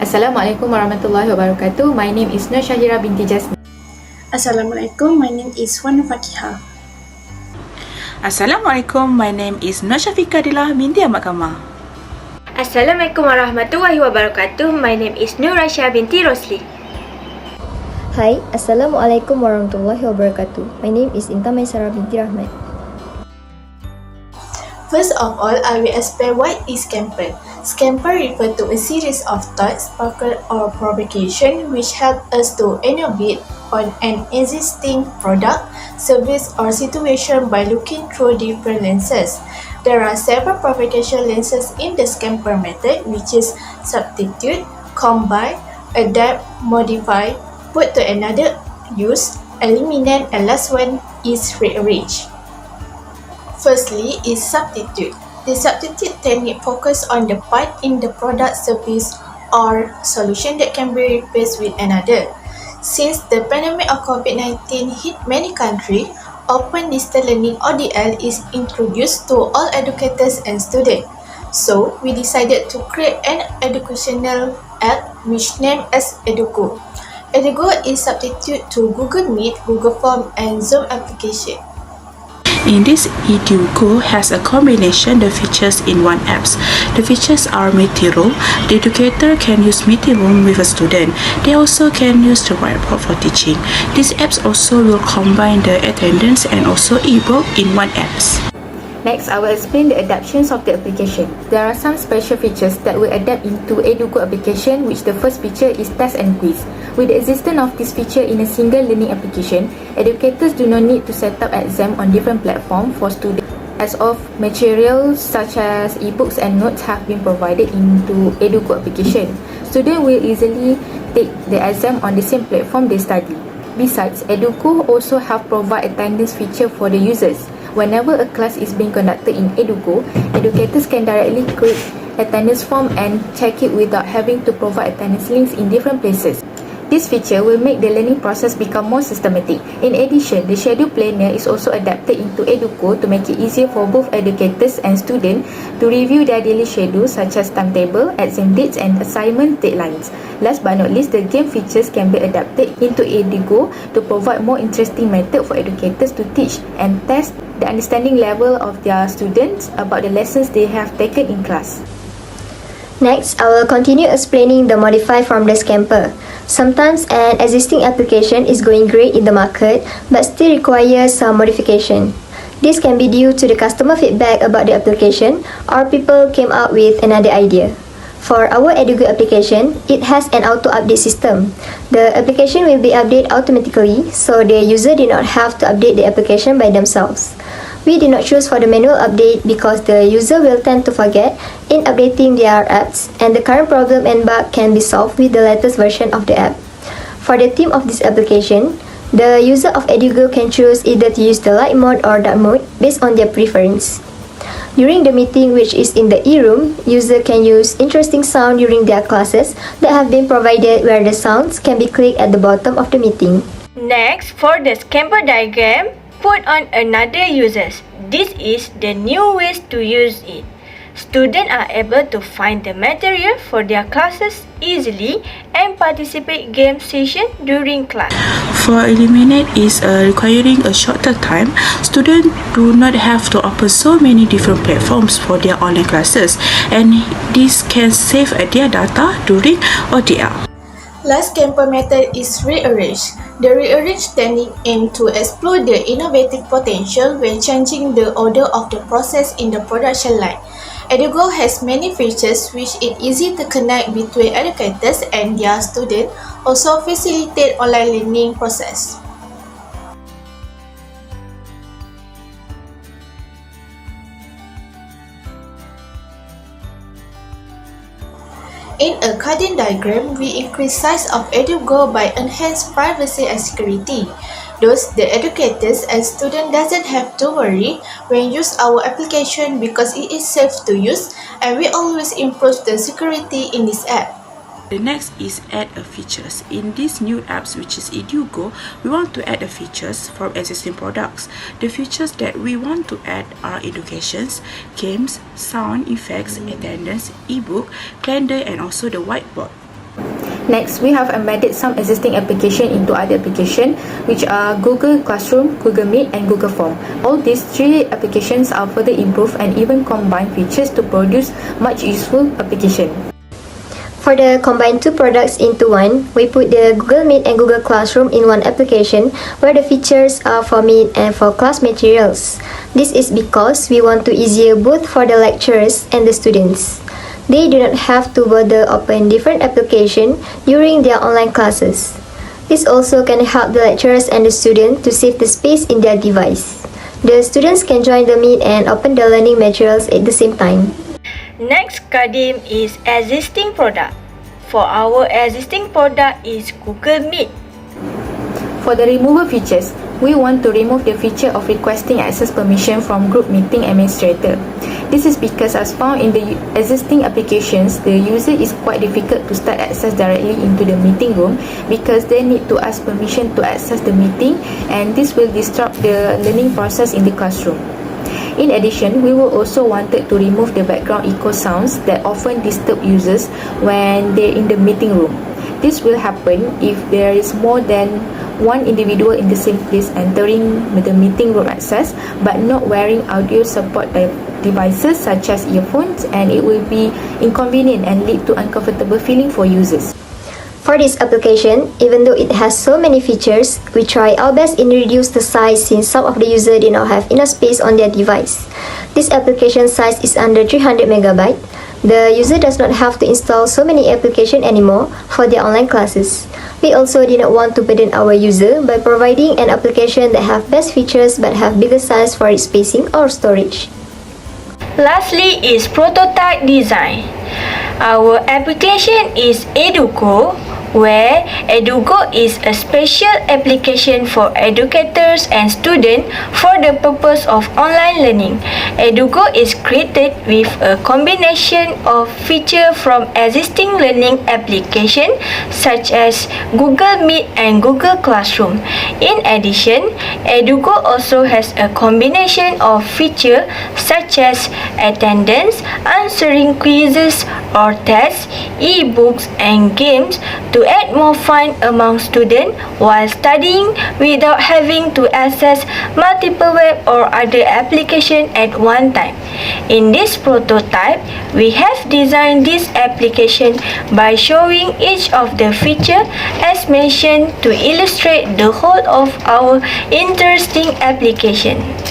Assalamualaikum warahmatullahi wabarakatuh. My name is NORSHAHIRA binti JASNI. Assalamualaikum, my name is Faqihah. Assalamualaikum, my name is NORSHAHIRA ADILAH binti AHMAD. Assalamualaikum warahmatullahi wabarakatuh. My name is NURAISHAH binti ROSLI. Hai, Assalamualaikum warahmatullahi wabarakatuh. My name is INTAN MAISARAH binti RAHMAT. First of all, I will explain what is scamper. Scamper refers to a series of thoughts, sparkle or provocation which help us to innovate on an existing product, service or situation by looking through different lenses. There are several provocation lenses in the scamper method, which is substitute, combine, adapt, modify, put to another use, eliminate, and last one is rearrange. Firstly is substitute. The substitute technique focuses on the part in the product, service or solution that can be replaced with another. Since the pandemic of COVID-19 hit many countries, Open Distance Learning (ODL) is introduced to all educators and students. So, we decided to create an educational app which named as Edugo. Edugo is substitute to Google Meet, Google Form and Zoom application. In this, Edugo has a combination of features in one app. The features are meeting room. The educator can use meeting room with a student. They also can use the whiteboard for teaching. These apps also will combine the attendance and also ebook in one app. Next, I will explain the adaptations of the application. There are some special features that will adapt into Edugo application, which the first feature is test and quiz. With the existence of this feature in a single learning application, educators do not need to set up exam on different platforms for students, as of materials such as ebooks and notes have been provided into Edugo application. Students will easily take the exam on the same platform they study. Besides, Edugo also have provide attendance feature for the users. Whenever a class is being conducted in Edugo, educators can directly create attendance form and check it without having to provide attendance links in different places. This feature will make the learning process become more systematic. In addition, the schedule planner is also adapted into Edugo to make it easier for both educators and students to review their daily schedule, such as timetable, exam dates and assignment deadlines. Last but not least, the game features can be adapted into Edugo to provide more interesting method for educators to teach and test the understanding level of their students about the lessons they have taken in class. Next, I will continue explaining the modify from the scamper. Sometimes an existing application is going great in the market but still requires some modification. This can be due to the customer feedback about the application or people came up with another idea. For our Edugo application, it has an auto-update system. The application will be updated automatically, so the user did not have to update the application by themselves. We did not choose for the manual update because the user will tend to forget in updating their apps, and the current problem and bug can be solved with the latest version of the app. For the theme of this application, the user of Edugo can choose either to use the light mode or dark mode based on their preference. During the meeting, which is in the e-room, user can use interesting sound during their classes that have been provided, where the sounds can be clicked at the bottom of the meeting. Next, for the scamper diagram, put on another users. This is the new ways to use it. Students are able to find the material for their classes easily and participate game session during class. For eliminate is requiring a shorter time, students do not have to open so many different platforms for their online classes, and this can save their data during ODL. Last scamper method is rearrange. The rearrange technique aims to explore the innovative potential when changing the order of the process in the production line. Edugo has many features which it easy to connect between educators and their students, also facilitate online learning process. In a Cardan diagram, we increase size of Edugo by enhanced privacy and security. Thus, the educators and students doesn't have to worry when use our application because it is safe to use, and we always improve the security in this app. The next is add a features. In this new apps, which is Edugo, we want to add a features from existing products. The features that we want to add are educations, games, sound effects, attendance, ebook, calendar, and also the whiteboard. Next, we have embedded some existing application into other application, which are Google Classroom, Google Meet, and Google Form. All these three applications are further improved and even combine features to produce much useful application. For the combine two products into one, we put the Google Meet and Google Classroom in one application where the features are for Meet and for class materials. This is because we want to easier both for the lecturers and the students. They do not have to bother open different application during their online classes. This also can help the lecturers and the student to save the space in their device. The students can join the Meet and open the learning materials at the same time. Next Kadim is existing product. For our existing product is Google Meet. For the removal features, we want to remove the feature of requesting access permission from group meeting administrator. This is because as found in the existing applications, the user is quite difficult to start access directly into the meeting room because they need to ask permission to access the meeting, and this will disrupt the learning process in the classroom. In addition, we will also wanted to remove the background echo sounds that often disturb users when they're in the meeting room. This will happen if there is more than one individual in the same place entering the meeting room access but not wearing audio support devices such as earphones, and it will be inconvenient and lead to uncomfortable feeling for users. For this application, even though it has so many features, we try our best in reduce the size since some of the user did not have enough space on their device. This application size is under 300 MB. The user does not have to install so many applications anymore for their online classes. We also did not want to burden our user by providing an application that have best features but have bigger size for its spacing or storage. Lastly is prototype design. Our application is Edugo, where Edugo is a special application for educators and students for the purpose of online learning. Edugo is created with a combination of features from existing learning applications such as Google Meet and Google Classroom. In addition, Edugo also has a combination of features such as attendance, answering quizzes or tests, e-books and games to add more fun among students while studying without having to access multiple web or other applications at one time. In this prototype, we have designed this application by showing each of the features as mentioned to illustrate the whole of our interesting application.